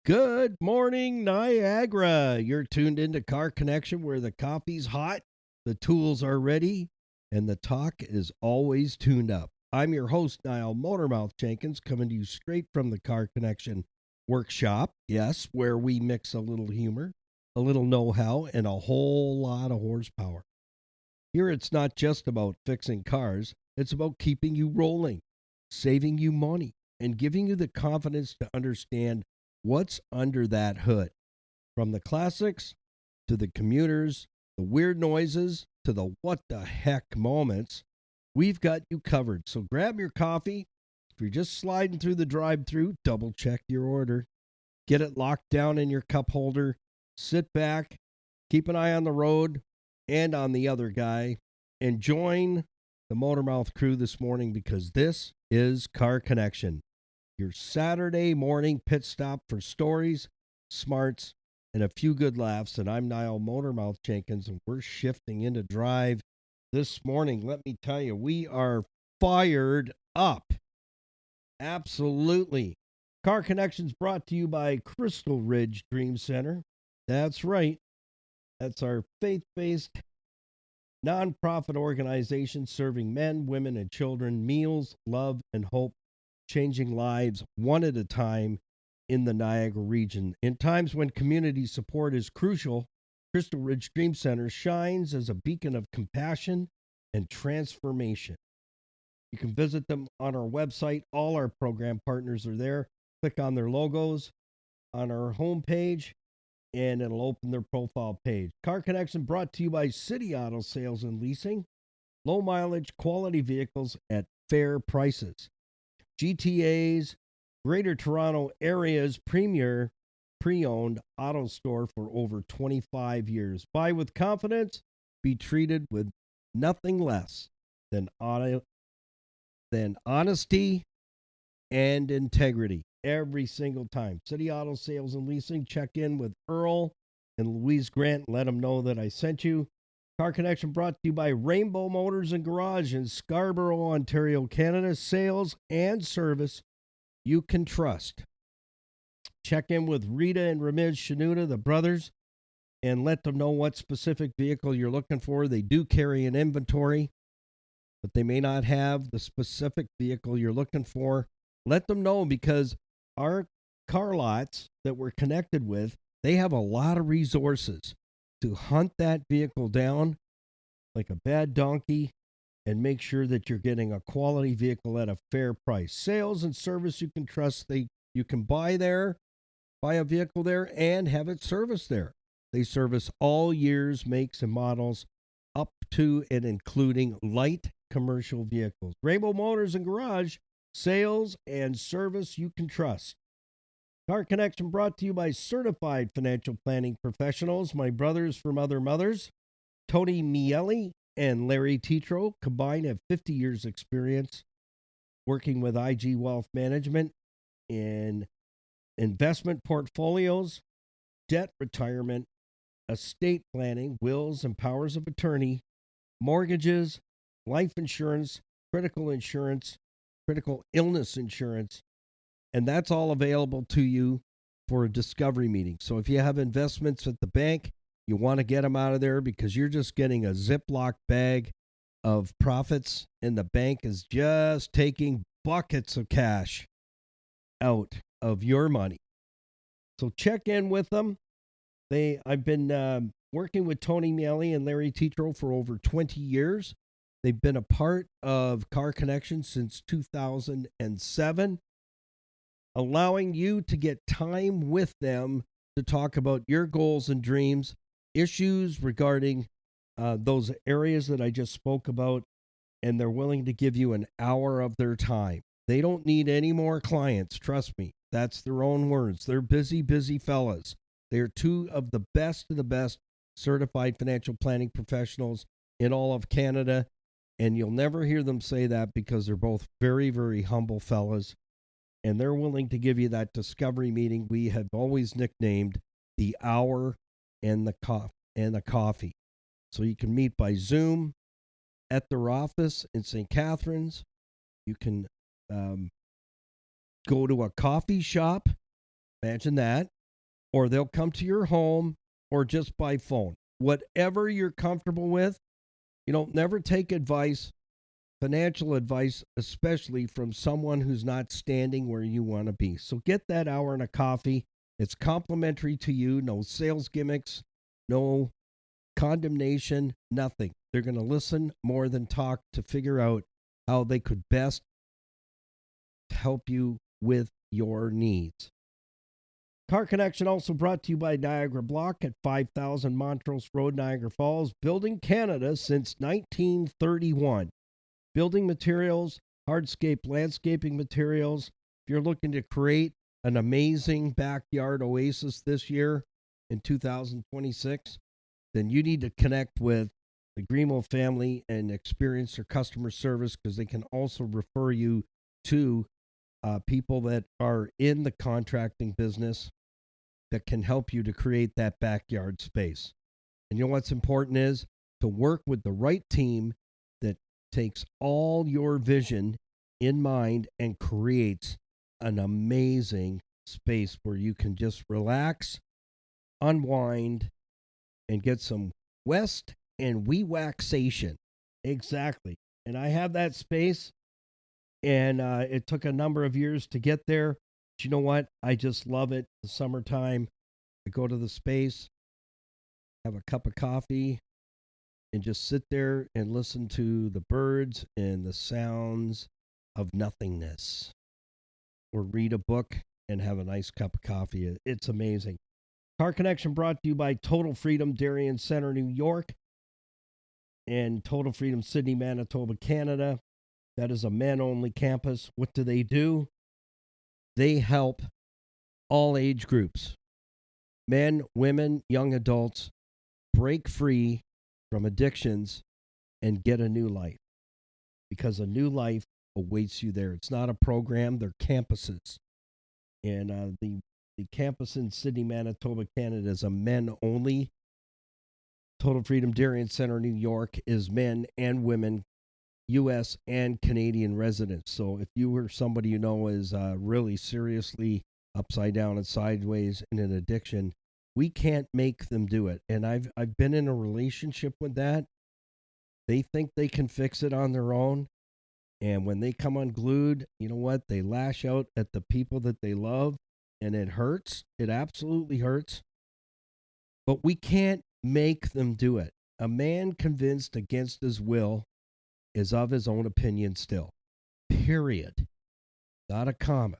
Good morning, Niagara. You're tuned into Car Connection where the coffee's hot, the tools are ready, and the talk is always tuned up. I'm your host, Niall Motormouth Jenkins, coming to you straight from the Car Connection workshop. Yes, where we mix a little humor, a little know how, and a whole lot of horsepower. Here it's not just about fixing cars, it's about keeping you rolling, saving you money, and giving you the confidence to understand what's under that hood. From the classics to the commuters, the weird noises to the what the heck moments, we've got you covered. So grab your coffee. If you're just sliding through the drive through, double check your order. Get it locked down in your cup holder. Sit back, keep an eye on the road and on the other guy, and join the Motormouth crew this morning because this is Car Connection, your Saturday morning pit stop for stories, smarts, and a few good laughs. And I'm Niall Motormouth Jenkins, and we're shifting into drive this morning. Let me tell you, we are fired up. Absolutely. Car Connections brought to you by Crystal Ridge Dream Center. That's right. That's our faith based nonprofit organization serving men, women, and children meals, love, and hope, changing lives one at a time in the Niagara region. In times when community support is crucial, Crystal Ridge Dream Center shines as a beacon of compassion and transformation. You can visit them on our website. All our program partners are there. Click on their logos on our homepage, and it'll open their profile page. Car Connection brought to you by City Auto Sales and Leasing. Low mileage, quality vehicles at fair prices. GTA's Greater Toronto Area's premier pre-owned auto store for over 25 years. Buy with confidence, be treated with nothing less than honesty and integrity every single time. City Auto Sales and Leasing. Check in with Earl and Louise Grant and let them know that I sent you. Car Connection brought to you by Rainbow Motors and Garage in Scarborough, Ontario, Canada. Sales and service you can trust. Check in with Rita and Ramiz Shanuda, the brothers, and let them know what specific vehicle you're looking for. They do carry an inventory, but they may not have the specific vehicle you're looking for. Let them know because our car lots that we're connected with, they have a lot of resources to hunt that vehicle down like a bad donkey and make sure that you're getting a quality vehicle at a fair price. Sales and service you can trust. You can buy a vehicle there and have it serviced there. They service all years, makes, and models up to and including light commercial vehicles. Rainbow Motors and Garage, sales and service you can trust. Car Connection brought to you by certified financial planning professionals, my brothers from other mothers, Tony Miele and Larry Tetro, combined have 50 years experience working with IG Wealth Management in investment portfolios, debt retirement, estate planning, wills and powers of attorney, mortgages, life insurance, critical illness insurance, and that's all available to you for a discovery meeting. So if you have investments at the bank, you want to get them out of there because you're just getting a Ziploc bag of profits, and the bank is just taking buckets of cash out of your money. So check in with them. I've been working with Tony Miele and Larry Tetro for over 20 years. They've been a part of Car Connection since 2007, allowing you to get time with them to talk about your goals and dreams, issues regarding those areas that I just spoke about, and they're willing to give you an hour of their time. They don't need any more clients, trust me. That's their own words. They're busy, busy fellas. They're two of the best certified financial planning professionals in all of Canada, and you'll never hear them say that because they're both very, very humble fellas, and they're willing to give you that discovery meeting we have always nicknamed the hour and the coffee. So you can meet by Zoom at their office in St. Catharines. You can go to a coffee shop. Imagine that. or they'll come to your home, or just by phone. Whatever you're comfortable with. Never take advice, financial advice, especially from someone who's not standing where you want to be. So get that hour and a coffee. It's complimentary to you. No sales gimmicks, no condemnation, nothing. They're going to listen more than talk to figure out how they could best help you with your needs. Car Connection also brought to you by Niagara Block at 5000 Montrose Road, Niagara Falls, building Canada since 1931. Building materials, hardscape landscaping materials. If you're looking to create an amazing backyard oasis this year in 2026, then you need to connect with the Grimo family and experience their customer service, because they can also refer you to people that are in the contracting business that can help you to create that backyard space. And what's important is to work with the right team that takes all your vision in mind and creates an amazing space where you can just relax, unwind, and get some West and wee-waxation. Exactly. And I have that space, and it took a number of years to get there. But you know what? I just love it. The summertime, I go to the space, have a cup of coffee, and just sit there and listen to the birds and the sounds of nothingness. Or read a book and have a nice cup of coffee. It's amazing. Car Connection brought to you by Total Freedom Darien Center, New York, and Total Freedom Sydney, Manitoba, Canada. That is a men-only campus. What do? They help all age groups, men, women, young adults, break free from addictions and get a new life, because a new life awaits you there. It's not a program, they're campuses. And the campus in Sydney, Manitoba, Canada is a men-only. Total Freedom Darien Center, New York is men and women, U.S. and Canadian residents. So if you or somebody you know is really seriously upside down and sideways in an addiction, we can't make them do it. And I've been in a relationship with that. They think they can fix it on their own. And when they come unglued, you know what? They lash out at the people that they love, and it hurts. It absolutely hurts. But we can't make them do it. A man convinced against his will is of his own opinion still. Period. Not a comma.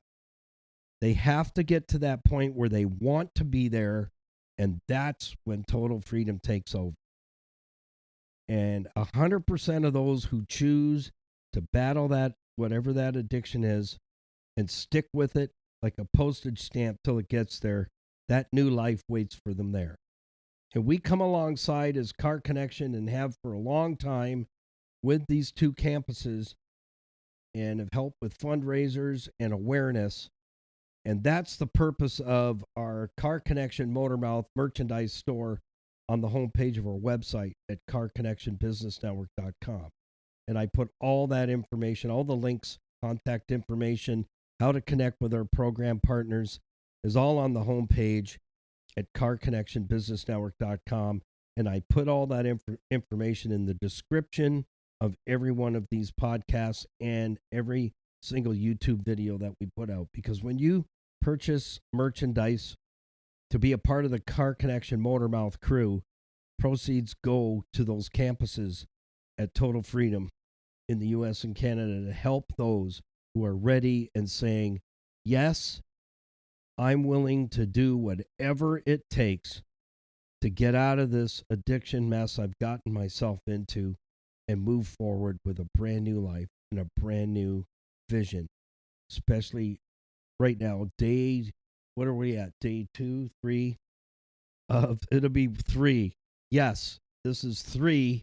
They have to get to that point where they want to be there, and that's when total freedom takes over. And 100% of those who choose to battle that, whatever that addiction is, and stick with it like a postage stamp till it gets there, that new life waits for them there. And we come alongside as Car Connection and have for a long time with these two campuses, and have helped with fundraisers and awareness. And that's the purpose of our Car Connection Motormouth merchandise store on the homepage of our website at carconnectionbusinessnetwork.com. And I put all that information, all the links, contact information, how to connect with our program partners is all on the homepage at carconnectionbusinessnetwork.com. And I put all that information in the description of every one of these podcasts and every single YouTube video that we put out. Because when you purchase merchandise to be a part of the Car Connection Motormouth crew, proceeds go to those campuses at Total Freedom in the U.S. and Canada to help those who are ready and saying, yes, I'm willing to do whatever it takes to get out of this addiction mess I've gotten myself into and move forward with a brand new life and a brand new vision. Especially right now, what are we at? Day 2, 3? It'll be 3. Yes, this is 3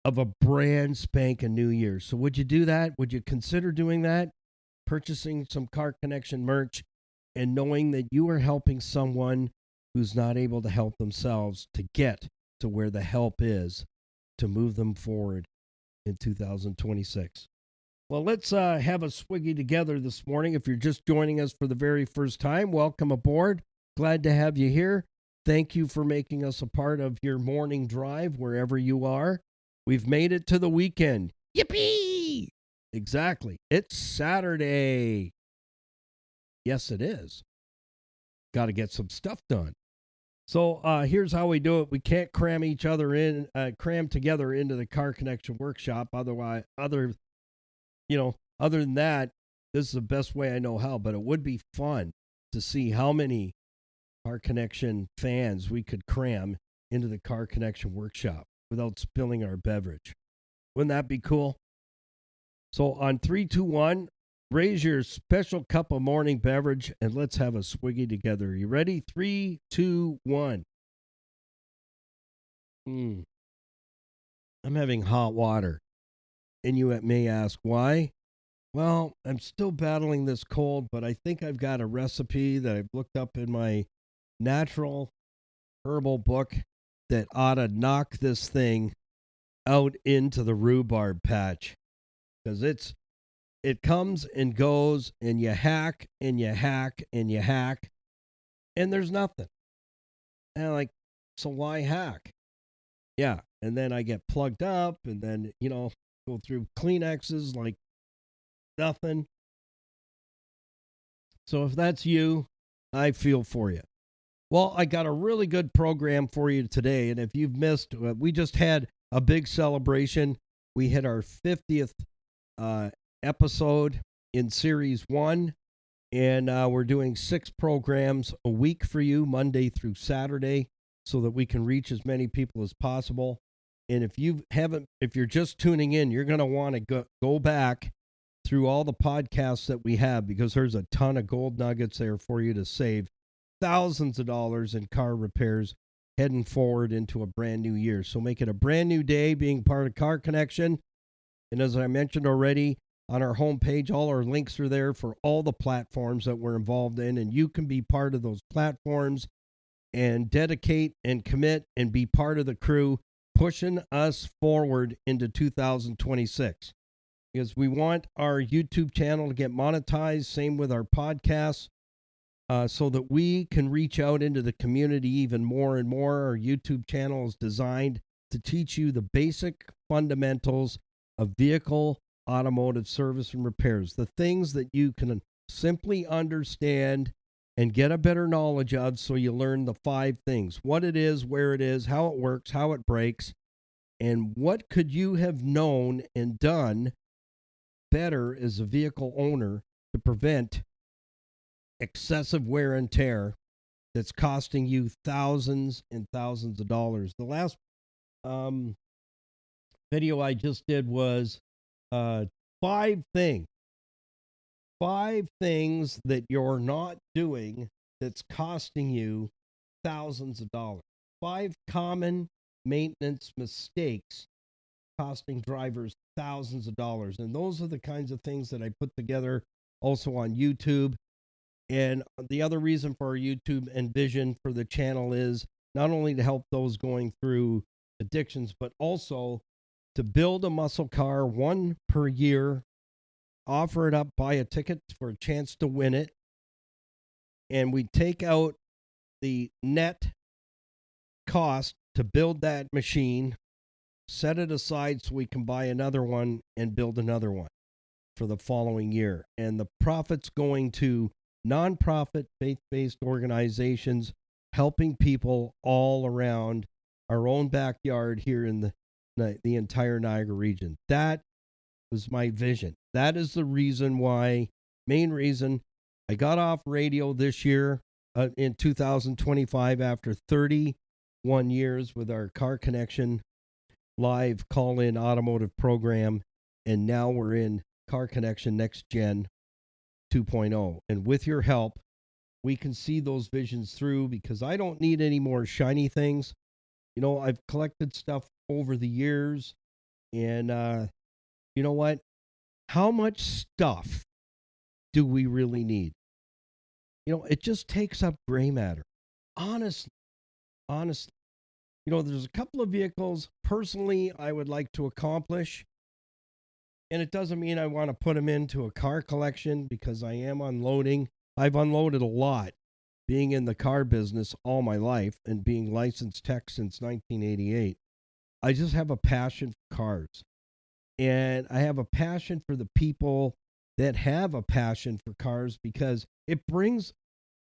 of a brand spanking new year. So would you do that? Would you consider doing that? Purchasing some Car Connection merch and knowing that you are helping someone who's not able to help themselves to get to where the help is to move them forward in 2026. Well, let's have a swiggy together this morning. If you're just joining us for the very first time, welcome aboard. Glad to have you here. Thank you for making us a part of your morning drive wherever you are. We've made it to the weekend. Yippee! Exactly. It's Saturday. Yes, it is. Got to get some stuff done. So here's how we do it. We can't cram together into the Car Connection workshop. Other than that, this is the best way I know how. But it would be fun to see how many Car Connection fans we could cram into the Car Connection workshop without spilling our beverage. Wouldn't that be cool? So on 3, 2, 1, raise your special cup of morning beverage and let's have a swiggy together. You ready? 3, 2, 1. I'm having hot water. And you may ask why? Well, I'm still battling this cold, but I think I've got a recipe that I've looked up in my natural herbal book that ought to knock this thing out into the rhubarb patch. Because it comes and goes, and you hack and you hack and you hack, and there's nothing. And I'm like, so why hack? Yeah, and then I get plugged up, and then, go through Kleenexes like nothing. So if that's you, I feel for you. Well, I got a really good program for you today, and if you've missed, we just had a big celebration. We hit our 50th episode in Series 1, and we're doing 6 programs a week for you, Monday through Saturday, so that we can reach as many people as possible. And if you're just tuning in, you're going to want to go back through all the podcasts that we have, because there's a ton of gold nuggets there for you to save thousands of dollars in car repairs heading forward into a brand new year. So make it a brand new day being part of Car Connection. And as I mentioned already, on our homepage, all our links are there for all the platforms that we're involved in, and you can be part of those platforms and dedicate and commit and be part of the crew pushing us forward into 2026. Because we want our YouTube channel to get monetized, same with our podcasts, so that we can reach out into the community even more and more. Our YouTube channel is designed to teach you the basic fundamentals of vehicle automotive service and repairs, the things that you can simply understand and get a better knowledge of, so you learn the 5 things: what it is, where it is, how it works, how it breaks, and what could you have known and done better as a vehicle owner to prevent excessive wear and tear that's costing you thousands and thousands of dollars. The last video I just did was 5 things that you're not doing that's costing you thousands of dollars. 5 common maintenance mistakes costing drivers thousands of dollars. And those are the kinds of things that I put together also on YouTube. And the other reason for our YouTube and vision for the channel is not only to help those going through addictions, but also to build a muscle car, 1 per year, offer it up, buy a ticket for a chance to win it. And we take out the net cost to build that machine, set it aside so we can buy another one and build another one for the following year. And the profits going to nonprofit, faith-based organizations helping people all around our own backyard here in the entire Niagara region. That was my vision. That is the main reason I got off radio this year in 2025 after 31 years with our Car Connection live call-in automotive program, and now we're in Car Connection Next Gen 2.0. And with your help, we can see those visions through, because I don't need any more shiny things. I've collected stuff over the years, and you know what? How much stuff do we really need? It just takes up gray matter. Honestly. There's a couple of vehicles personally I would like to accomplish. And it doesn't mean I want to put them into a car collection, because I am unloading. I've unloaded a lot being in the car business all my life and being licensed tech since 1988, I just have a passion for cars. And I have a passion for the people that have a passion for cars because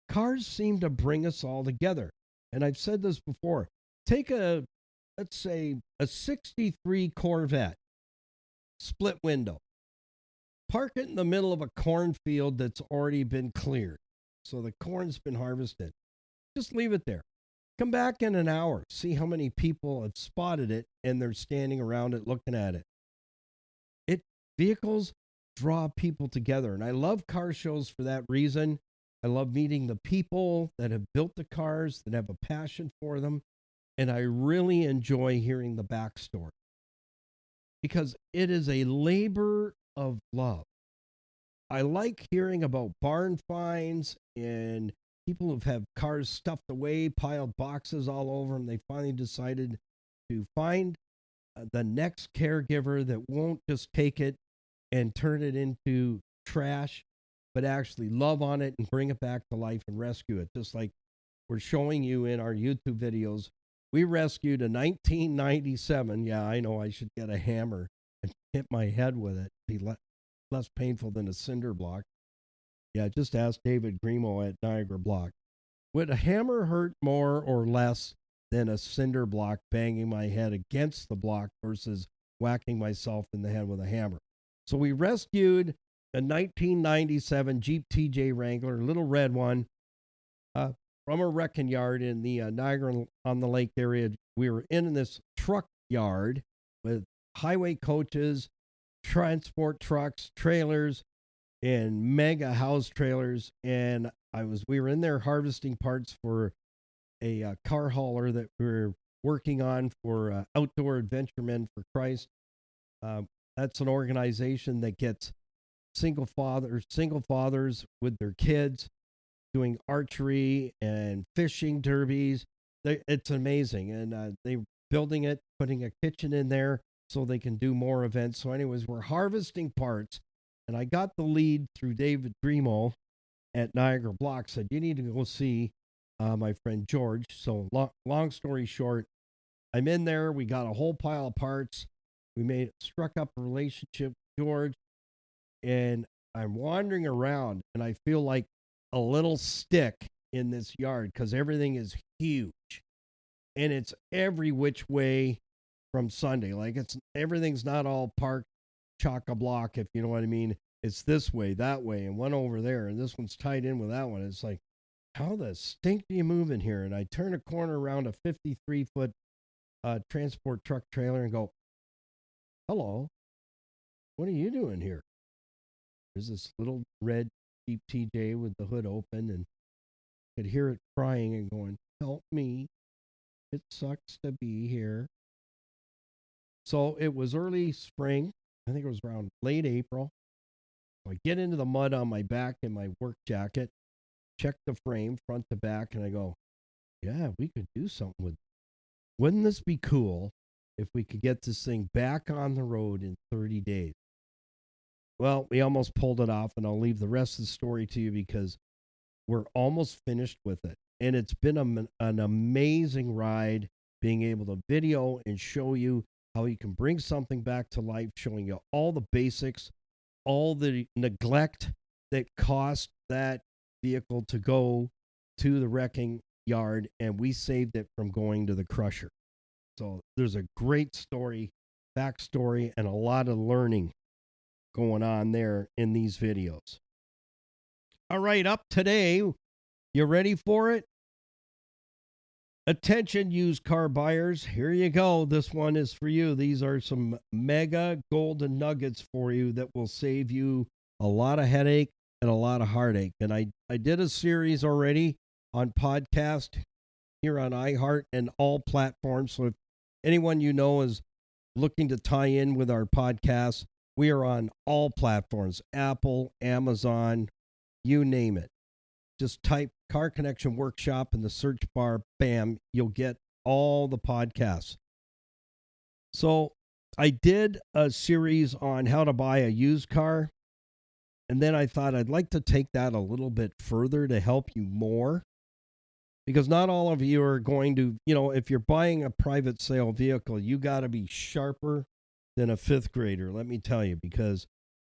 cars seem to bring us all together. And I've said this before. Take let's say, a 63 Corvette, split window. Park it in the middle of a cornfield that's already been cleared. So the corn's been harvested. Just leave it there. Come back in an hour. See how many people have spotted it and they're standing around it looking at it. Vehicles draw people together. And I love car shows for that reason. I love meeting the people that have built the cars, that have a passion for them. And I really enjoy hearing the backstory because it is a labor of love. I like hearing about barn finds and people who've had cars stuffed away, piled boxes all over them. They finally decided to find the next caregiver that won't just take it and turn it into trash, but actually love on it and bring it back to life and rescue it. Just like we're showing you in our YouTube videos. We rescued a 1997. Yeah, I know I should get a hammer and hit my head with it. Be less painful than a cinder block. Yeah, just ask David Grimo at Niagara Block. Would a hammer hurt more or less than a cinder block banging my head against the block versus whacking myself in the head with a hammer? So we rescued a 1997 Jeep TJ Wrangler, little red one, from a wrecking yard in the Niagara-on-the-Lake area. We were in this truck yard with highway coaches, transport trucks, trailers, and mega house trailers. And we were in there harvesting parts for a car hauler that we were working on for Outdoor Adventure Men for Christ. That's an organization that gets single fathers with their kids doing archery and fishing derbies. It's amazing. And they're building it, putting a kitchen in there so they can do more events. So anyways, we're harvesting parts. And I got the lead through David Grimo at Niagara Block. Said, you need to go see my friend George. So long story short, I'm in there. We got a whole pile of parts. We struck up a relationship with George, and I'm wandering around, and I feel like a little stick in this yard because everything is huge, and it's every which way from Sunday. Like everything's not all parked chock-a-block, if you know what I mean. It's this way, that way, and one over there, and this one's tied in with that one. It's like, how the stink do you move in here? And I turn a corner around a 53-foot transport truck trailer and go, hello, what are you doing here? There's this little red Jeep TJ with the hood open, and I could hear it crying and going, help me. It sucks to be here. So it was early spring. I think it was around late April. So I get into the mud on my back in my work jacket, check the frame front to back, and I go, yeah, we could do something with it. Wouldn't this be cool if we could get this thing back on the road in 30 days? Well, we almost pulled it off, and I'll leave the rest of the story to you because we're almost finished with it. And it's been an amazing ride being able to video and show you how you can bring something back to life, showing you all the basics, all the neglect that cost that vehicle to go to the wrecking yard, and we saved it from going to the crusher. So there's a great story, backstory, and a lot of learning going on there in these videos. All right, up today, you ready for it? Attention, used car buyers. Here you go. This one is for you. These are some mega golden nuggets for you that will save you a lot of headache and a lot of heartache. And I did a series already on podcast here on iHeart and all platforms. So if anyone you know is looking to tie in with our podcast, we are on all platforms, Apple, Amazon, you name it. Just type Car Connection Workshop in the search bar, bam, you'll get all the podcasts. So I did a series on how to buy a used car, and then I thought I'd like to take that a little bit further to help you more. because not all of you are going to, if you're buying a private sale vehicle, you got to be sharper than a fifth grader, let me tell you, because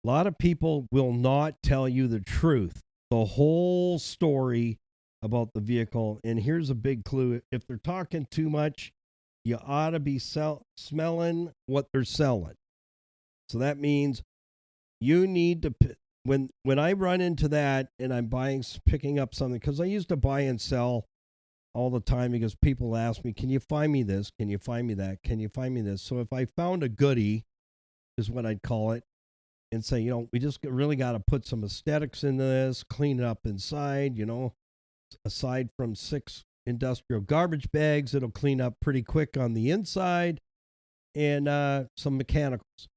a lot of people will not tell you the truth, the whole story about the vehicle. And here's a big clue: if they're talking too much, you ought to be smelling what they're selling. So that means you need to, when I run into that and I'm picking up something, because I used to buy and sell all the time, because people ask me, can you find me this? Can you find me that? Can you find me this? So if I found a goodie, is what I'd call it, and say, we just really got to put some aesthetics into this, clean it up inside, aside from 6 industrial garbage bags, it'll clean up pretty quick on the inside, and some mechanicals.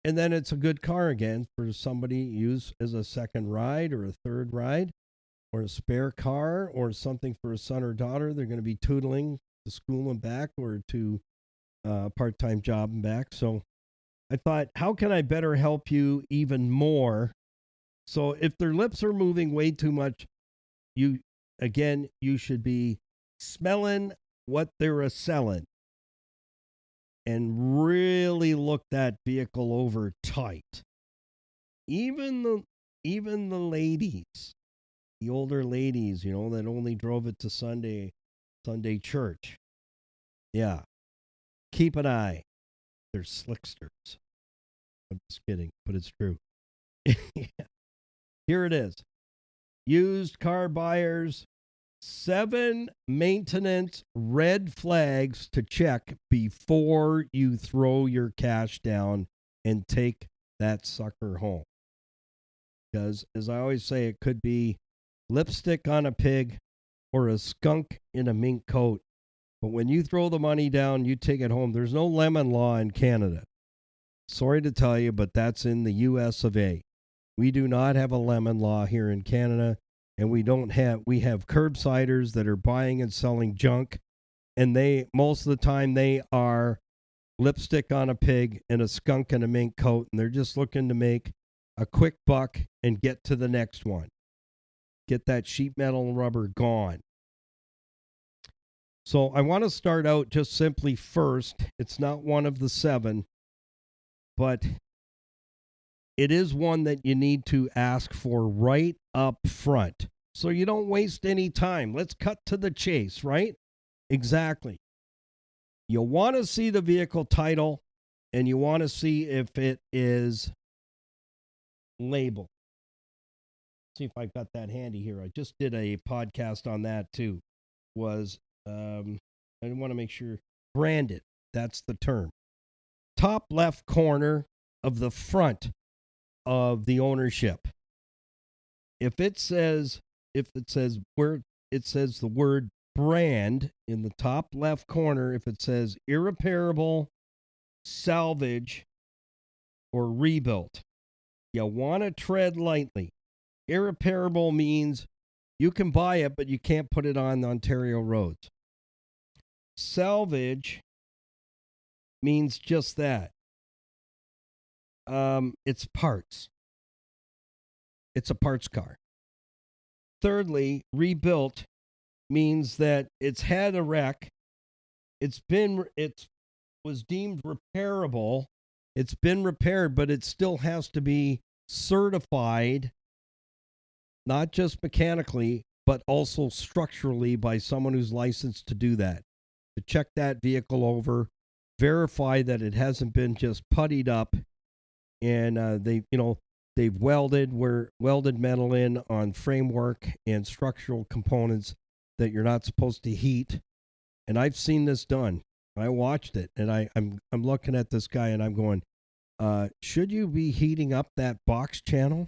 And then it's a good car again for somebody to use as a second ride or a third ride or a spare car or something for a son or daughter. They're going to be tootling to school and back or to a part-time job and back. So I thought, how can I better help you even more? So if their lips are moving way too much, you should be smelling what they're a selling and really look that vehicle over tight. Even the ladies, the older ladies, that only drove it to Sunday church. Yeah. Keep an eye. They're slicksters. I'm just kidding, but it's true. Yeah. Here it is. Used car buyers, 7 maintenance red flags to check before you throw your cash down and take that sucker home. Because, as I always say, it could be lipstick on a pig or a skunk in a mink coat. But when you throw the money down, you take it home. There's no lemon law in Canada. Sorry to tell you, but that's in the US of A. We do not have a lemon law here in Canada. And we have curbsiders that are buying and selling junk, and most of the time they are lipstick on a pig and a skunk in a mink coat, and they're just looking to make a quick buck and get to the next one. Get that sheet metal rubber gone. So I want to start out just simply first. It's not one of the 7, but it is one that you need to ask for right up front, so you don't waste any time. Let's cut to the chase, right? Exactly. You want to see the vehicle title, and you want to see if it is labeled. See if I've got that handy here. I just did a podcast on that too. I want to make sure branded. That's the term. Top left corner of the front of the ownership. If it says the word brand in the top left corner, if it says irreparable, salvage, or rebuilt, you want to tread lightly. Irreparable means you can buy it, but you can't put it on Ontario roads. Salvage means just that. It's parts. It's a parts car. Thirdly, rebuilt means that it's had a wreck. It was deemed repairable. It's been repaired, but it still has to be certified, not just mechanically, but also structurally by someone who's licensed to do that. To check that vehicle over, verify that it hasn't been just puttied up, and they've welded metal in on framework and structural components that you're not supposed to heat. And I've seen this done. I watched it, and I'm looking at this guy, and I'm going, should you be heating up that box channel?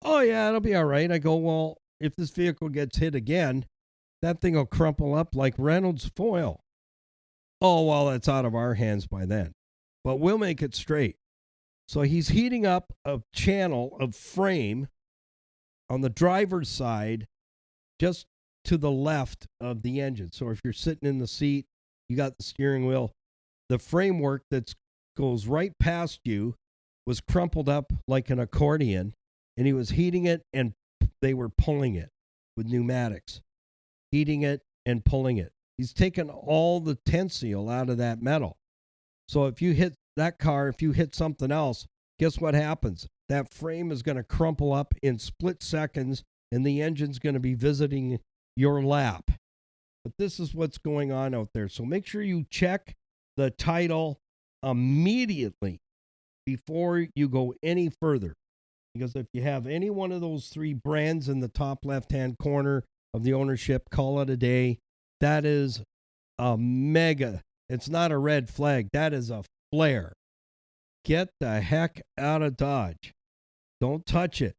Oh yeah, it'll be all right. I go, well, if this vehicle gets hit again, that thing will crumple up like Reynolds foil. Oh, well, it's out of our hands by then, but we'll make it straight. So he's heating up a channel of frame on the driver's side, just to the left of the engine. So if you're sitting in the seat, you got the steering wheel, the framework that goes right past you was crumpled up like an accordion, and he was heating it, and they were pulling it with pneumatics. heating it, and pulling it. He's taken all the tensile out of that metal. So if you hit that car, if you hit something else, guess what happens? That frame is going to crumple up in split seconds, and the engine's going to be visiting your lap. But this is what's going on out there. So make sure you check the title immediately before you go any further. Because if you have any one of those three brands in the top left-hand corner of the ownership, call it a day. That is a mega. It's not a red flag. That is a flare. Get the heck out of Dodge. Don't touch it.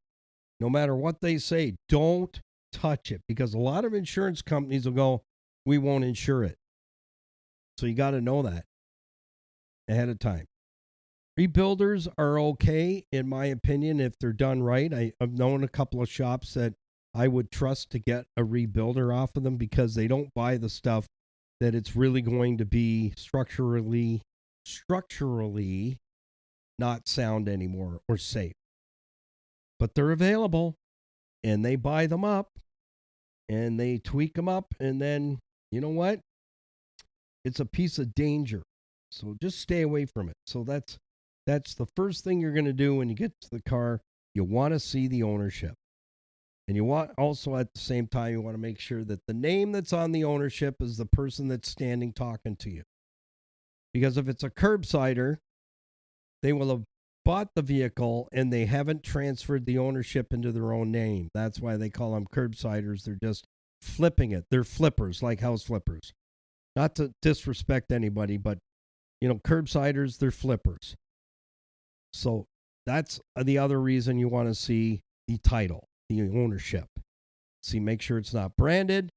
No matter what they say, don't touch it. Because a lot of insurance companies will go, we won't insure it. So you got to know that ahead of time. Rebuilders are okay, in my opinion, if they're done right. I've known a couple of shops that I would trust to get a rebuilder off of them because they don't buy the stuff that it's really going to be structurally not sound anymore or safe. But they're available, and they buy them up, and they tweak them up, and then, you know what? It's a piece of danger. So just stay away from it. So that's the first thing you're going to do when you get to the car. You want to see the ownership. And you want also at the same time, you want to make sure that the name that's on the ownership is the person that's standing talking to you. Because if it's a curbsider, they will have bought the vehicle and they haven't transferred the ownership into their own name. That's why they call them curbsiders. They're just flipping it. They're flippers, like house flippers. Not to disrespect anybody, but, curbsiders, they're flippers. So that's the other reason you want to see the title, the ownership. Make sure it's not branded,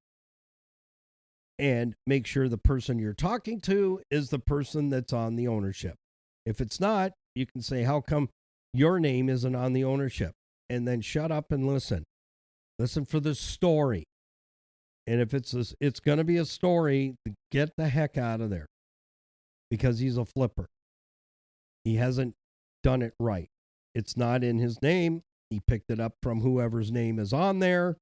and make sure the person you're talking to is the person that's on the ownership. If it's not, you can say, how come your name isn't on the ownership? And then shut up and listen. Listen for the story. And if it's going to be a story, get the heck out of there. Because he's a flipper. He hasn't done it right. It's not in his name. He picked it up from whoever's name is on there,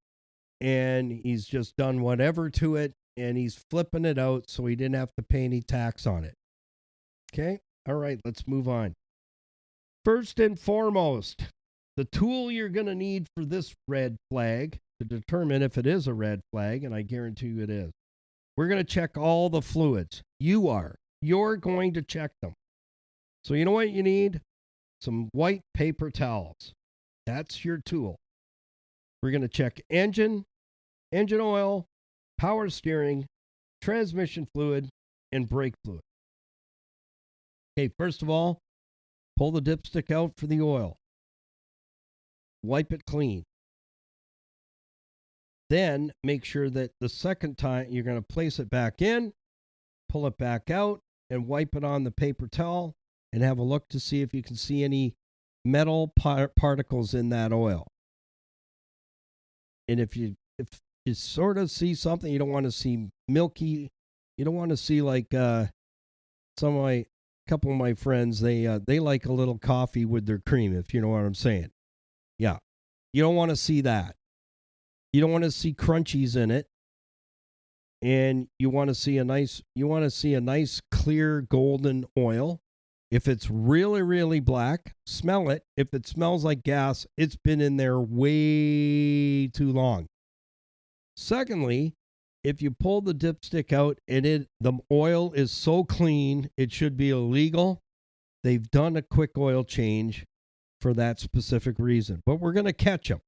and he's just done whatever to it, and he's flipping it out so he didn't have to pay any tax on it. Okay? All right, let's move on. First and foremost, the tool you're going to need for this red flag to determine if it is a red flag, and I guarantee you it is. We're going to check all the fluids. You're going to check them. So you know what you need? Some white paper towels. That's your tool. We're going to check engine oil, power steering, transmission fluid, and brake fluid. Okay, first of all, pull the dipstick out for the oil. Wipe it clean. Then make sure that the second time you're going to place it back in, pull it back out, and wipe it on the paper towel. And have a look to see if you can see any metal particles in that oil. And if you sort of see something, you don't want to see milky, you don't want to see like couple of my friends, they like a little coffee with their cream, if you know what I'm saying. Yeah. You don't want to see that. You don't want to see crunchies in it. And you want to see a nice clear golden oil. If it's really, really black, smell it. If it smells like gas, it's been in there way too long. Secondly, if you pull the dipstick out and the oil is so clean, it should be illegal. They've done a quick oil change for that specific reason. But we're going to catch them.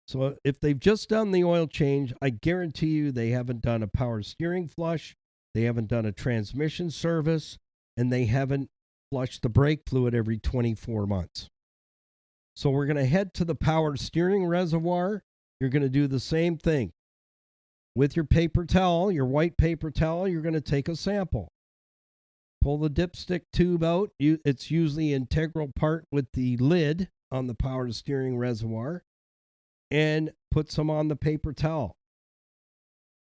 So if they've just done the oil change, I guarantee you they haven't done a power steering flush. They haven't done a transmission service. And they haven't flushed the brake fluid every 24 months. So we're going to head to the power steering reservoir. You're going to do the same thing. With your paper towel, your white paper towel, you're going to take a sample. Pull the dipstick tube out. It's usually an integral part with the lid on the power steering reservoir. And put some on the paper towel.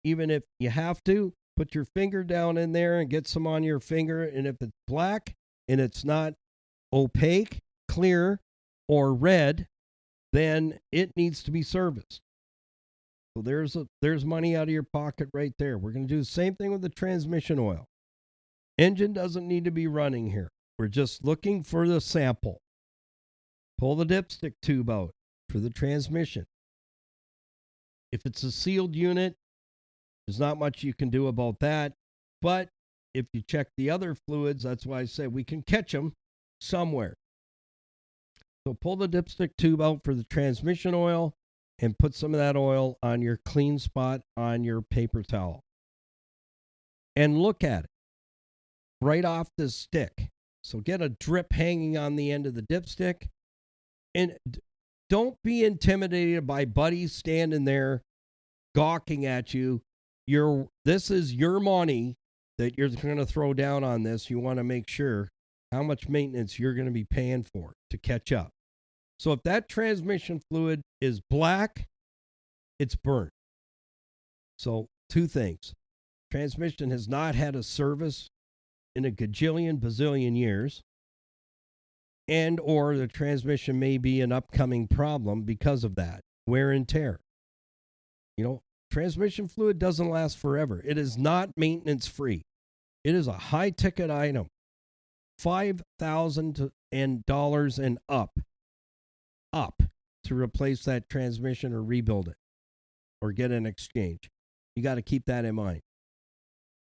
Even if you have to, put your finger down in there and get some on your finger. And if it's black and it's not opaque, clear, or red, then it needs to be serviced. So there's money out of your pocket right there. We're going to do the same thing with the transmission oil. Engine doesn't need to be running here. We're just looking for the sample. Pull the dipstick tube out for the transmission. If it's a sealed unit, there's not much you can do about that. But if you check the other fluids, that's why I say we can catch them somewhere. So pull the dipstick tube out for the transmission oil and put some of that oil on your clean spot on your paper towel. And look at it right off the stick. So get a drip hanging on the end of the dipstick. And don't be intimidated by buddies standing there gawking at you. This is your money that you're going to throw down on this. You want to make sure how much maintenance you're going to be paying for to catch up. So if that transmission fluid is black, it's burnt. So 2 things. Transmission has not had a service in a bazillion years, and or the transmission may be an upcoming problem because of that, wear and tear. Transmission fluid doesn't last forever. It is not maintenance free. It is a high ticket item. $5,000 and up to replace that transmission or rebuild it or get an exchange. You got to keep that in mind.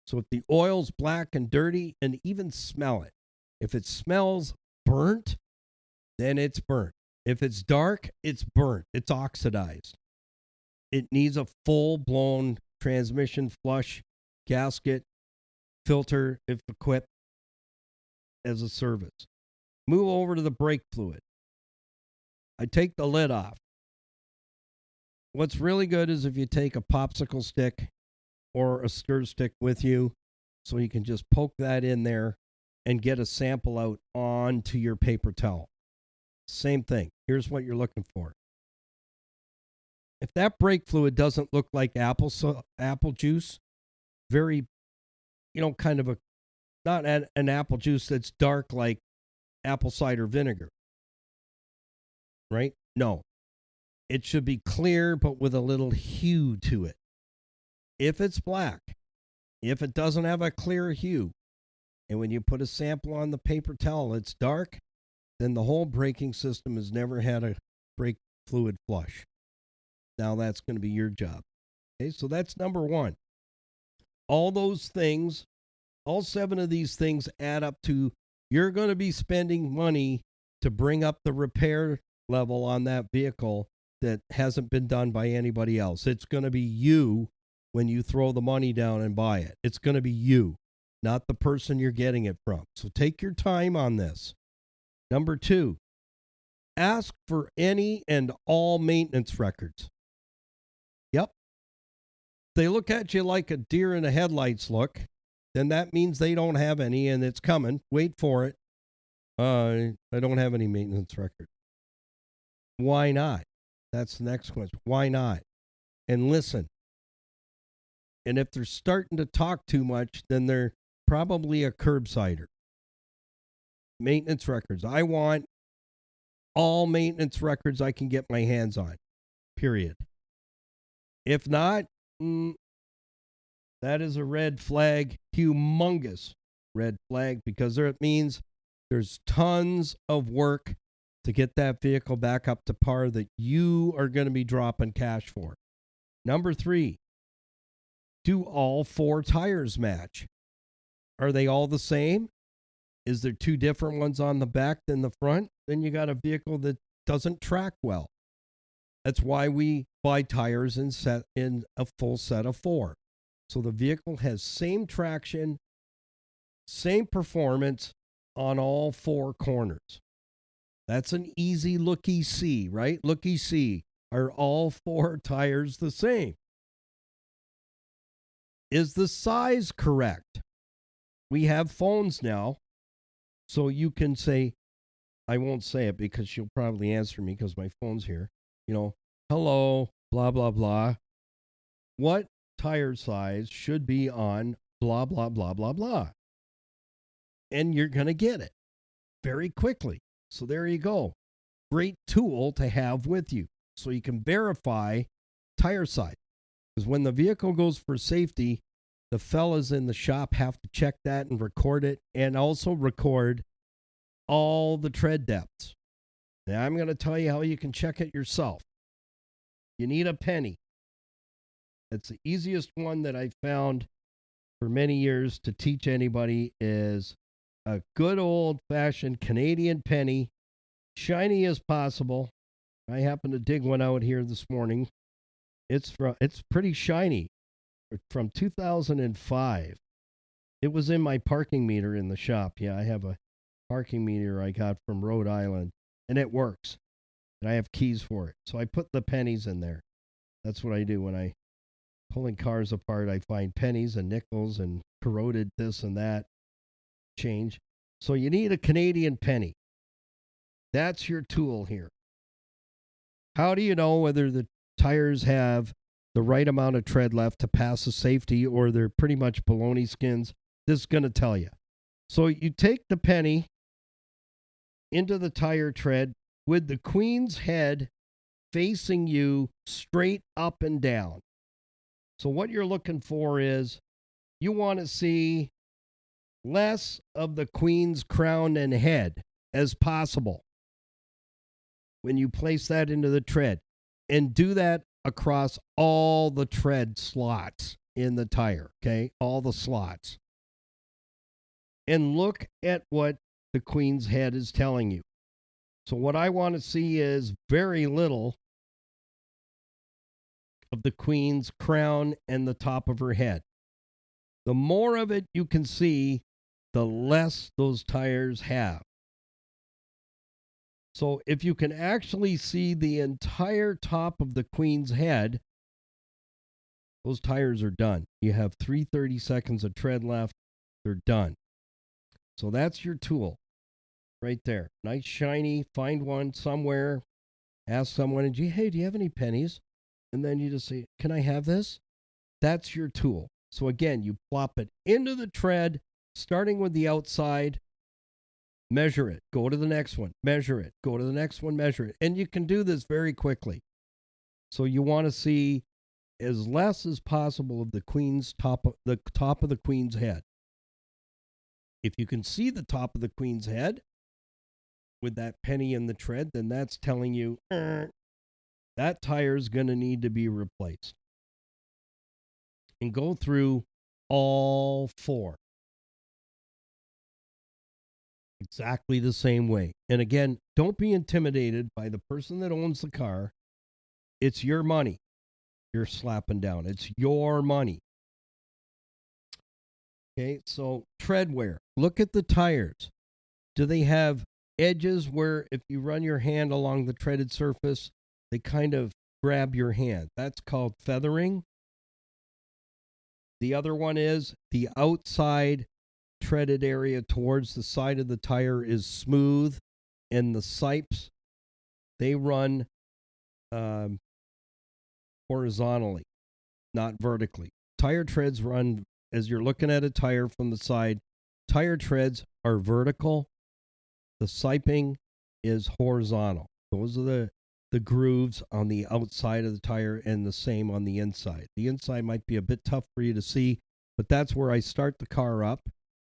So if the oil's black and dirty, and even smell it. If it smells burnt, then it's burnt. If it's dark, it's burnt. It's oxidized. It needs a full-blown transmission flush, gasket, filter, if equipped, as a service. Move over to the brake fluid. I take the lid off. What's really good is if you take a popsicle stick or a stir stick with you, so you can just poke that in there and get a sample out onto your paper towel. Same thing. Here's what you're looking for. If that brake fluid doesn't look like apple juice, very, kind of not an apple juice that's dark like apple cider vinegar, right? No. It should be clear, but with a little hue to it. If it's black, if it doesn't have a clear hue, and when you put a sample on the paper towel, it's dark, then the whole braking system has never had a brake fluid flush. Now that's going to be your job. Okay, so that's number 1. All those things, all 7 of these things add up to you're going to be spending money to bring up the repair level on that vehicle that hasn't been done by anybody else. It's going to be you when you throw the money down and buy it. It's going to be you, not the person you're getting it from. So take your time on this. Number 2, ask for any and all maintenance records. Yep. They look at you like a deer in the headlights look, then that means they don't have any and it's coming. Wait for it. I don't have any maintenance record. Why not? That's the next question. Why not? And listen. And if they're starting to talk too much, then they're probably a curbsider. Maintenance records. I want all maintenance records I can get my hands on. Period. If not, that is a red flag, humongous red flag, because it means there's tons of work to get that vehicle back up to par that you are going to be dropping cash for. Number 3, do all 4 tires match? Are they all the same? Is there 2 different ones on the back than the front? Then you got a vehicle that doesn't track well. That's why we buy tires in a full set of 4. So the vehicle has same traction, same performance on all 4 corners. That's an easy looky-see, right? Looky-see. Are all 4 tires the same? Is the size correct? We have phones now, so you can say, I won't say it because she'll probably answer me because my phone's here. Hello, blah, blah, blah. What tire size should be on blah, blah, blah, blah, blah? And you're going to get it very quickly. So there you go. Great tool to have with you so you can verify tire size. Because when the vehicle goes for safety, the fellas in the shop have to check that and record it, and also record all the tread depths. Now, I'm going to tell you how you can check it yourself. You need a penny. That's the easiest one that I've found for many years to teach anybody is a good old-fashioned Canadian penny, shiny as possible. I happened to dig one out here this morning. It's pretty shiny. From 2005. It was in my parking meter in the shop. Yeah, I have a parking meter I got from Rhode Island, and it works. And I have keys for it. So I put the pennies in there. That's what I do when I pulling cars apart. I find pennies and nickels and corroded this and that change. So you need a Canadian penny. That's your tool here. How do you know whether the tires have the right amount of tread left to pass the safety or they're pretty much baloney skins? This is going to tell you. So you take the penny into the tire tread with the queen's head facing you straight up and down. So what you're looking for is you want to see less of the queen's crown and head as possible when you place that into the tread, and do that across all the tread slots in the tire, okay? All the slots. And look at what the queen's head is telling you. So what I want to see is very little of the queen's crown and the top of her head. The more of it you can see, the less those tires have. So if you can actually see the entire top of the queen's head, those tires are done. You have 330 seconds of tread left. They're done. So that's your tool right there. Nice, shiny. Find one somewhere. Ask someone, and hey, do you have any pennies? And then you just say, can I have this? That's your tool. So again, you plop it into the tread, starting with the outside. Measure it. Go to the next one. Measure it. Go to the next one. Measure it. And you can do this very quickly. So you want to see as less as possible of the queen's top of the queen's head. If you can see the top of the queen's head with that penny in the tread, then that's telling you that tire is going to need to be replaced. And go through all four exactly the same way. And again, don't be intimidated by the person that owns the car. It's your money you're slapping down. It's your money. Okay, so tread wear. Look at the tires. Do they have edges where if you run your hand along the treaded surface, they kind of grab your hand? That's called feathering. The other one is the outside treaded area towards the side of the tire is smooth, and the sipes, they run horizontally, not vertically. Tire treads run, as you're looking at a tire from the side, tire treads are vertical. The siping is horizontal. Those are the grooves on the outside of the tire, and the same on the inside. The inside might be a bit tough for you to see, but that's where I start the car up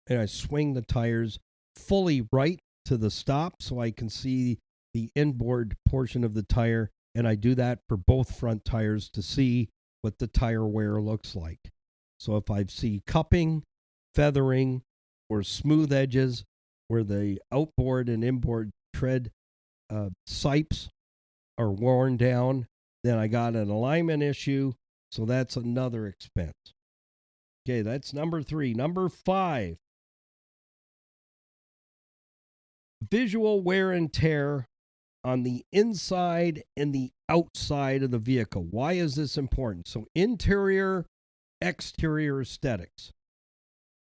and I swing the tires fully right to the stop so I can see the inboard portion of the tire, and I do that for both front tires to see what the tire wear looks like. So if I see cupping, feathering, or smooth edges where the outboard and inboard tread sipes are worn down, then I got an alignment issue, so that's another expense. Okay, that's number 3. Number 5, visual wear and tear on the inside and the outside of the vehicle. Why is this important? So interior, exterior aesthetics.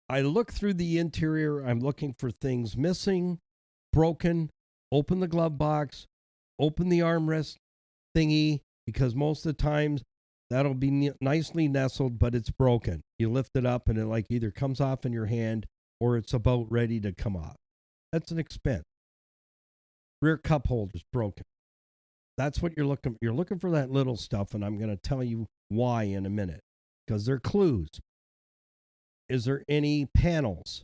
I look through the interior, I'm looking for things missing, broken. Open the glove box, open the armrest thingy, because most of the times that'll be nicely nestled, but it's broken. You lift it up and it like either comes off in your hand or it's about ready to come off. That's an expense. Rear cup holder's broken. That's what you're looking for that little stuff, and I'm going to tell you why in a minute, because they're clues. Is there any panels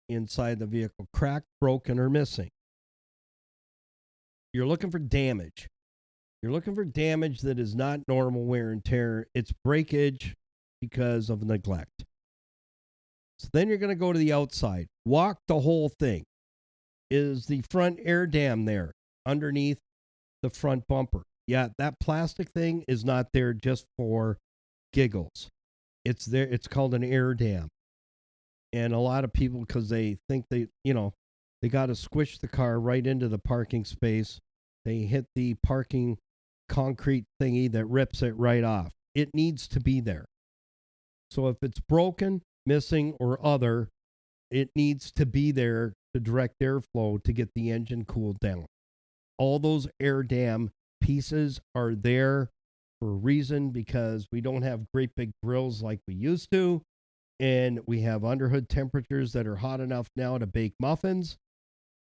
inside the vehicle cracked, broken, or missing? You're looking for damage. You're looking for damage that is not normal wear and tear. It's breakage because of neglect. So then you're going to go to the outside. Walk the whole thing. Is the front air dam there underneath the front bumper? Yeah, that plastic thing is not there just for giggles. It's there. It's called an air dam. And a lot of people, because they think they got to squish the car right into the parking space. They hit the parking concrete thingy that rips it right off. It needs to be there. So if it's broken, missing, or other, it needs to be there to direct airflow to get the engine cooled down. All those air dam pieces are there for a reason, because we don't have great big grills like we used to, and we have underhood temperatures that are hot enough now to bake muffins,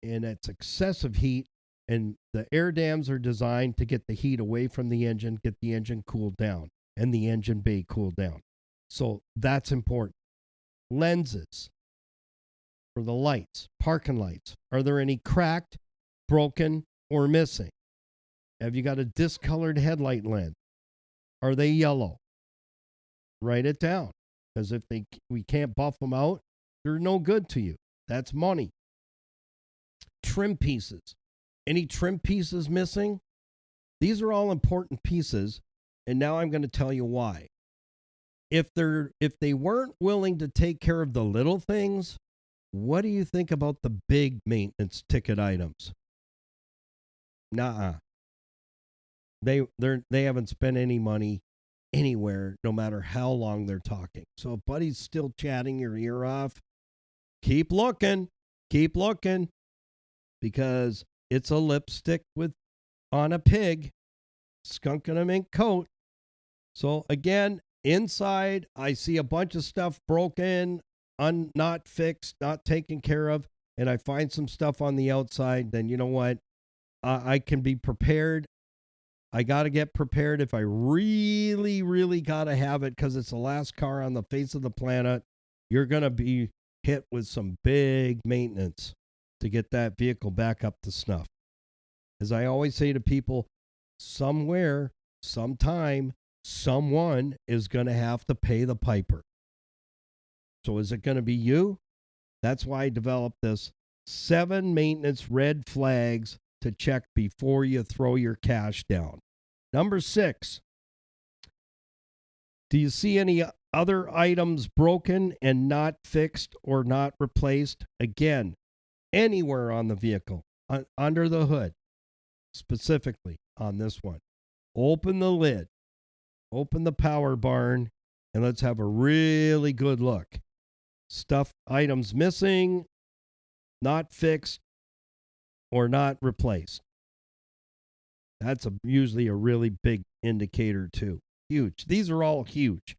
and it's excessive heat, and the air dams are designed to get the heat away from the engine, get the engine cooled down, and the engine bay cooled down. So that's important. Lenses for the lights, parking lights. Are there any cracked, broken, or missing? Have you got a discolored headlight lens? Are they yellow? Write it down, because if we can't buff them out, they're no good to you. That's money. Trim pieces. Any trim pieces missing? These are all important pieces, and now I'm going to tell you why. If they weren't willing to take care of the little things, what do you think about the big maintenance ticket items? Nuh-uh. They haven't spent any money anywhere, no matter how long they're talking. So if buddy's still chatting your ear off, keep looking, because it's a lipstick on a pig, skunk in a mink coat. So again, inside, I see a bunch of stuff broken, not fixed, not taken care of, and I find some stuff on the outside. Then you know what? I can be prepared. I got to get prepared if I really, really got to have it, because it's the last car on the face of the planet. You're going to be hit with some big maintenance to get that vehicle back up to snuff. As I always say to people, somewhere, sometime, someone is going to have to pay the piper. So is it going to be you? That's why I developed this 7 maintenance red flags to check before you throw your cash down. Number 6, do you see any other items broken and not fixed or not replaced? Again, anywhere on the vehicle, under the hood, specifically on this one. Open the lid, open the power barn, and let's have a really good look. Items missing, not fixed, or not replaced. That's usually a really big indicator too. Huge. These are all huge.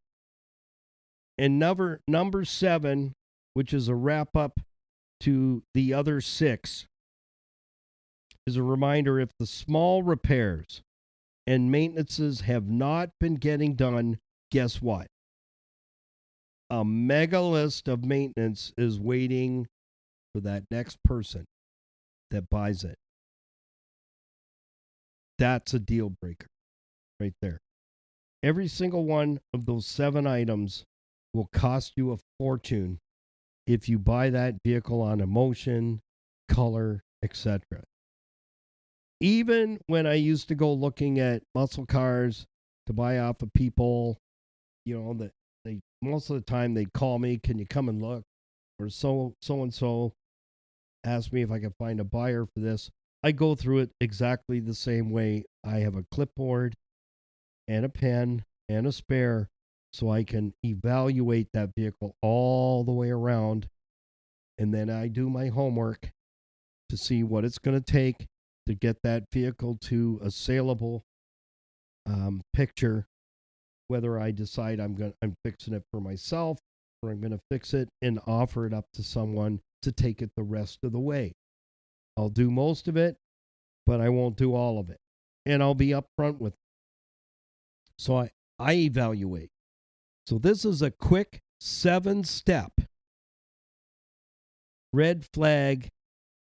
And number 7, which is a wrap up to the other 6, is a reminder: if the small repairs and maintenances have not been getting done, guess what? A mega list of maintenance is waiting for that next person that buys it. That's a deal breaker right there. Every single one of those 7 items will cost you a fortune if you buy that vehicle on emotion, color, etc. Even when I used to go looking at muscle cars to buy off of people, that they most of the time they'd call me, "Can you come and look?" Or so and so asked me if I could find a buyer for this. I go through it exactly the same way. I have a clipboard and a pen and a spare, so I can evaluate that vehicle all the way around, and then I do my homework to see what it's going to take to get that vehicle to a saleable picture, whether I decide I'm fixing it for myself, or I'm going to fix it and offer it up to someone to take it the rest of the way. I'll do most of it, but I won't do all of it. And I'll be upfront with it. So I evaluate. So this is a quick 7-step red flag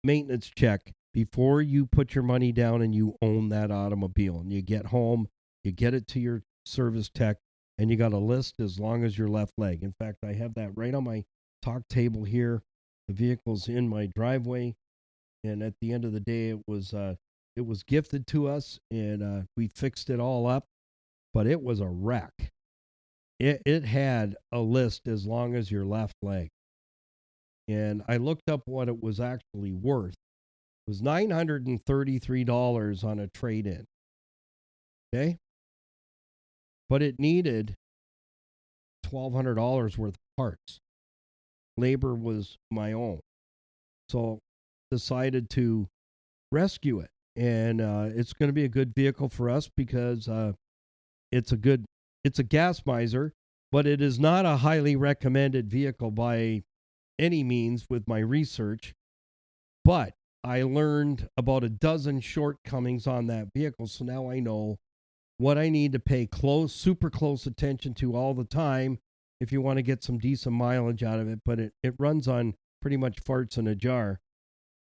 maintenance check before you put your money down and you own that automobile. And you get home, you get it to your service tech, and you got a list as long as your left leg. In fact, I have that right on my talk table here. The vehicle's in my driveway, and at the end of the day, it was gifted to us, and we fixed it all up, but it was a wreck. It had a list as long as your left leg. And I looked up what it was actually worth. It was $933 on a trade-in. Okay? But it needed $1,200 worth of parts. Labor was my own. So decided to rescue it. And it's going to be a good vehicle for us because it's a gas miser, but it is not a highly recommended vehicle by any means with my research. But I learned about a dozen shortcomings on that vehicle, so now I know what I need to pay super close attention to all the time if you want to get some decent mileage out of it. But it runs on pretty much farts in a jar.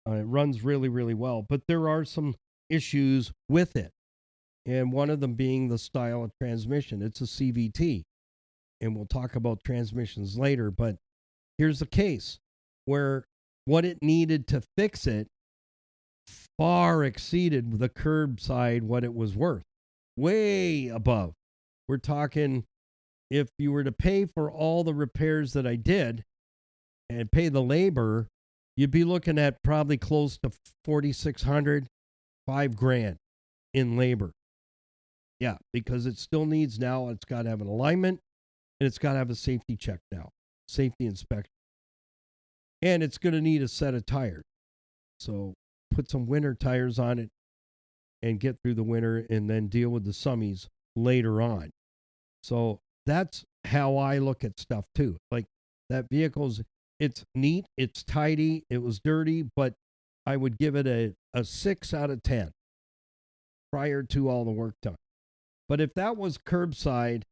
It runs really, really well, but there are some issues with it. And one of them being the style of transmission. It's a CVT. And we'll talk about transmissions later, but here's the case where what it needed to fix it far exceeded the curbside what it was worth. Way above. We're talking, if you were to pay for all the repairs that I did and pay the labor, you'd be looking at probably close to $4,600, $5,000 in labor. Yeah, because it still needs now, it's got to have an alignment and it's got to have a safety check now, safety inspection. And it's going to need a set of tires. So put some winter tires on it and get through the winter and then deal with the summies later on. So that's how I look at stuff too. Like that it's neat, it's tidy, it was dirty, but I would give it a 6 out of 10 prior to all the work done. But if that was curbside,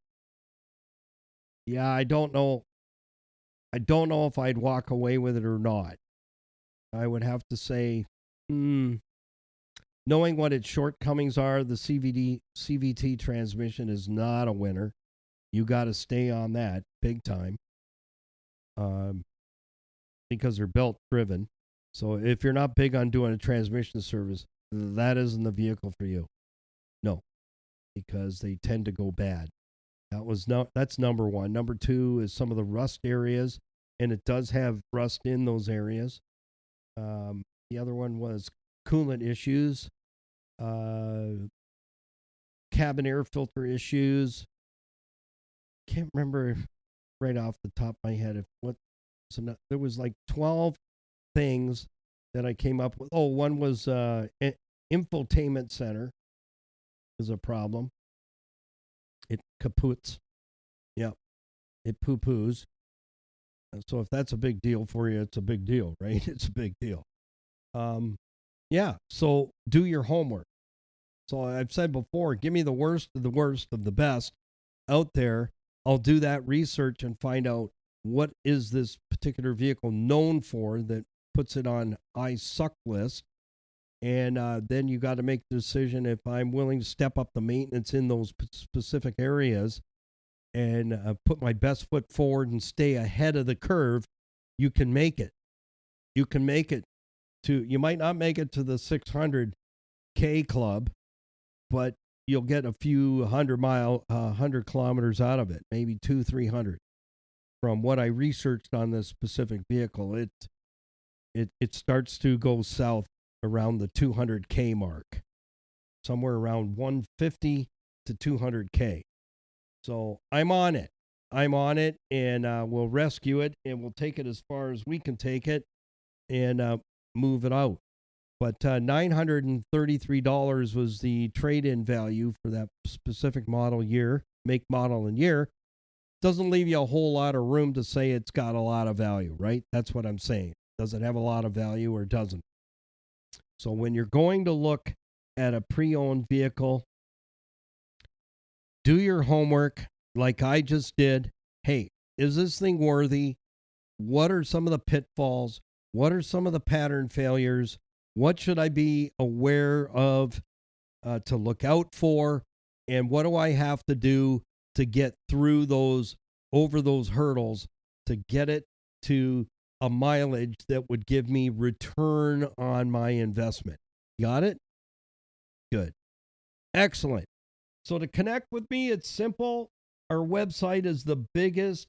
yeah, I don't know if I'd walk away with it or not. I would have to say, knowing what its shortcomings are, the CVT transmission is not a winner. You got to stay on that big time because they're belt driven. So if you're not big on doing a transmission service, that isn't the vehicle for you. No, because they tend to go bad. That's number one. Number two is some of the rust areas, and it does have rust in those areas. The other one was coolant issues, cabin air filter issues. Can't remember right off the top of my head there was like 12 things that I came up with. Oh, one was infotainment center is a problem. It kaputs. Yep. It poo-poos. So if that's a big deal for you, it's a big deal, right? It's a big deal. Yeah. So do your homework. So I've said before, give me the worst of the best out there. I'll do that research and find out what is this particular vehicle known for that puts it on I suck list. And then you got to make the decision if I'm willing to step up the maintenance in those specific areas and put my best foot forward and stay ahead of the curve. You can make it. You can make it you might not make it to the 600K club, but you'll get a few 100 kilometers out of it, maybe 200-300. From what I researched on this specific vehicle, it starts to go south around the 200K mark, somewhere around 150 to 200K. So I'm on it, and we'll rescue it, and we'll take it as far as we can take it and move it out. But $933 was the trade-in value for that specific model year, make, model, and year. Doesn't leave you a whole lot of room to say it's got a lot of value, right? That's what I'm saying. Does it have a lot of value or doesn't? So when you're going to look at a pre-owned vehicle, Do your homework like I just did. Hey, is this thing worthy? What are some of the pitfalls? What are some of the pattern failures? What should I be aware of to look out for? And what do I have to do to get through over those hurdles to get it to a mileage that would give me return on my investment? Got it? Good. Excellent. So to connect with me, it's simple. Our website is the biggest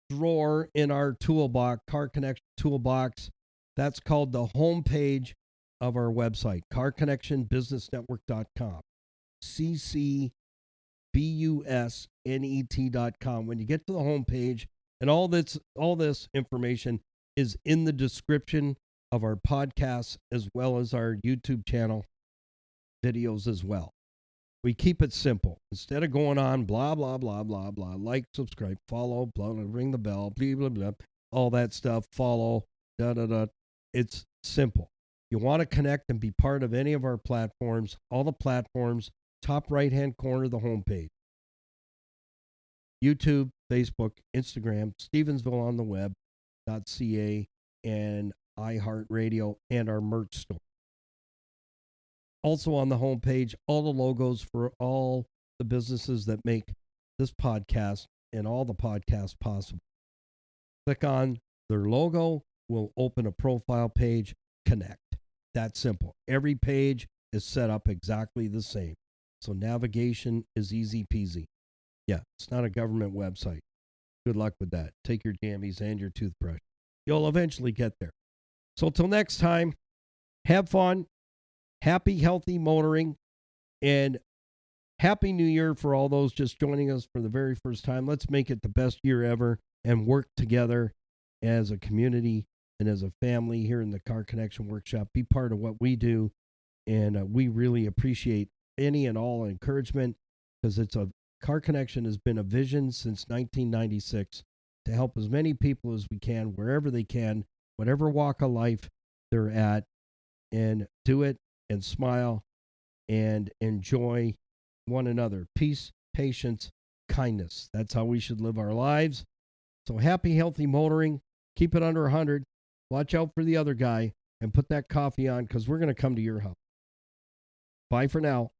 drawer in our toolbox, Car Connection Toolbox. That's called the homepage of our website, carconnectionbusinessnetwork.com. CCBUSNET.com. When you get to the homepage, and all this information is in the description of our podcast as well as our YouTube channel videos as well. We keep it simple. Instead of going on blah, blah, blah, blah, blah, like, subscribe, follow, blah, blah, ring the bell, blah, blah, blah, all that stuff, follow, da, da, da. It's simple. You want to connect and be part of any of our platforms, all the platforms, top right-hand corner of the homepage. YouTube, Facebook, Instagram, Stevensville on the web.ca, and iHeartRadio, and our merch store. Also on the homepage, all the logos for all the businesses that make this podcast and all the podcasts possible. Click on their logo, will open a profile page, connect. That simple. Every page is set up exactly the same. So navigation is easy peasy. Yeah, it's not a government website. Good luck with that. Take your jammies and your toothbrush. You'll eventually get there. So till next time, have fun. Happy, healthy motoring, and Happy New Year for all those just joining us for the very first time. Let's make it the best year ever and work together as a community and as a family here in the Car Connection Workshop. Be part of what we do, and we really appreciate any and all encouragement, because Car Connection has been a vision since 1996 to help as many people as we can, wherever they can, whatever walk of life they're at, and do it and smile and enjoy one another. Peace, patience, kindness. That's how we should live our lives. So happy, healthy motoring. Keep it under 100. Watch out for the other guy and put that coffee on, because we're going to come to your house. Bye for now.